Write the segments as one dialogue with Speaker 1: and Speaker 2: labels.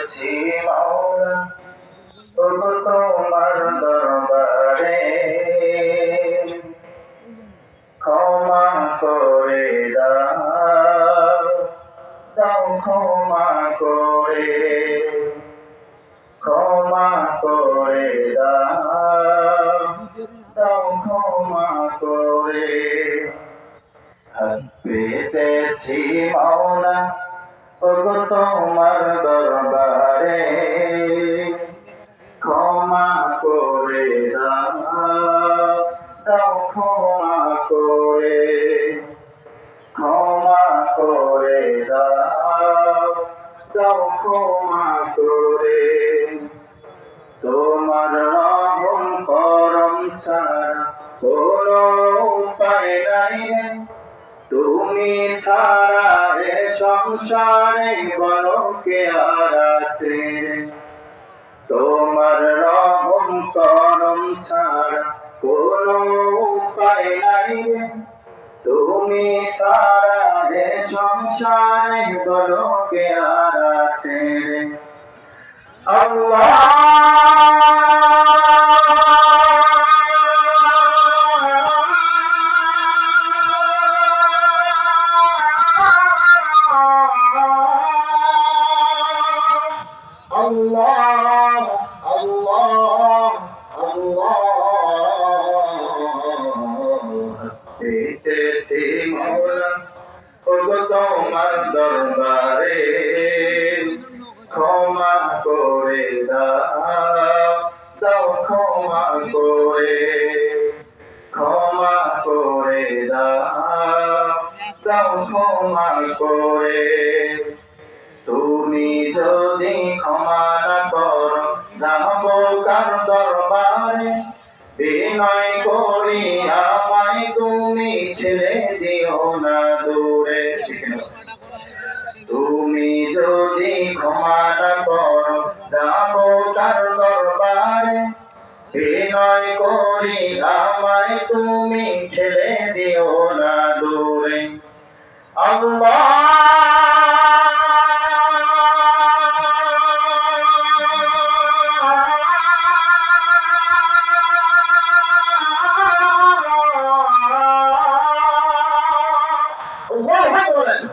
Speaker 1: পেতেছি মাওলা তবু তোমার দরবারে ক্ষমা করে দাও দাও ক্ষমা করে ক্ষমা করে দাও দাও ক্ষমা করে হাত পেতেছি মাওলা ওগো তোমার দরবারে ক্ষমা করে দাও দাও ক্ষমা করে ক্ষমা করে দাও দাও ক্ষমা করে তোমার রহম করম ছাড়া কোনো উপায় নাই তুমি ছাড়া এ সংসারে বলো কে আর আছে তোমার রহম করম ছাড়া কোনো উপায় নাই তুমি ছাড়া এ সংসারে বলো কে আর আছে আল্লাহ আল্লাহ পেতেছি মাওলা ওগো তোমার দরবারে ক্ষমা করে দাও দাও ক্ষমা করে ক্ষমা করে দাও দাও ক্ষমা করে তুমি যদি ক্ষমা না করো যাবো কার দরবারে বিনয় করি আমায় তুমি ছেড়ে দিও না দূরে তুমি যদি ক্ষমা না করো যাবো কার দরবারে বিনয় করি আমায় তুমি ছেড়ে দিও না দূরে আল্লাহ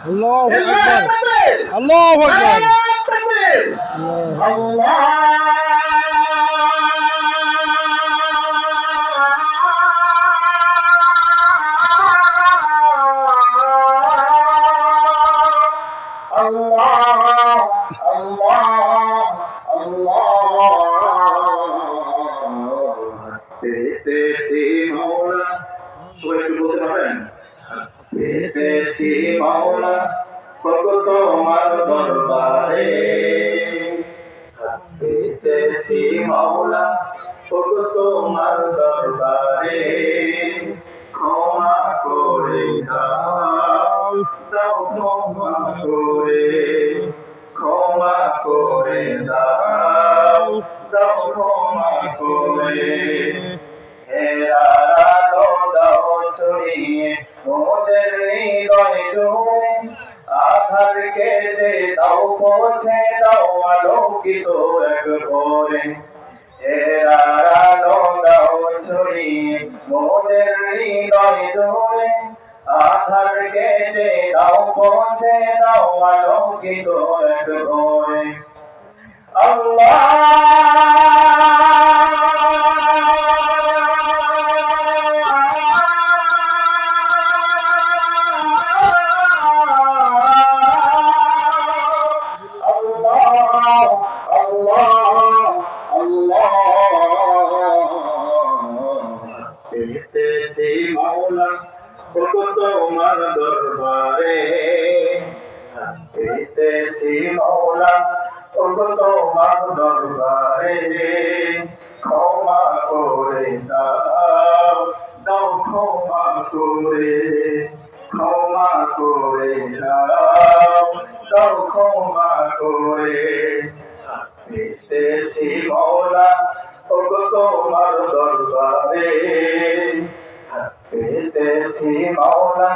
Speaker 2: Allahu Akbar. Allahu Akbar.
Speaker 1: পেতেছি মাওলা সবাই একটু বলতে পারবেন পেতেছি মাওলা ওগো তোমার দরবারে পেতেছি মাওলা ওগো তোমার দরবারে ক্ষমা করে দাও দাও ক্ষমা করে ক্ষমা করে দাও দাও ক্ষমা করে হেরার আলো দাও ছড়িয়ে মোদের হৃদয় জুড়ে আধার কেটে দাও পৌঁছে দাও আলোকিত এক ভোরে হেরার আলো দাও ছড়িয়ে মোদের হৃদয় জুড়ে আধার কেটে দাও পৌঁছে দাও আলোকিত এক ভোরে পেতেছি মাওলা ওগো তোমার দরবারে পেতেছি মাওলা ওগো তোমার দরবারে ক্ষমা করে দাও দাও ক্ষমা করে ক্ষমা করে দাও দাও ক্ষমা করে পেতেছি মাওলা ওগো তোমার দরবারে পেতেছি মাওলা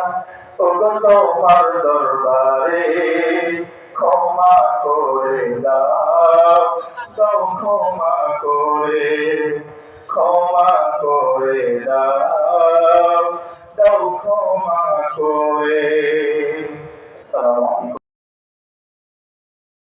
Speaker 1: ওগো তোমার দরবারে ক্ষমা করে দাও ক্ষমা করে, ক্ষমা করে দাও, দাও ক্ষমা করে। আসসালামু আলাইকুম।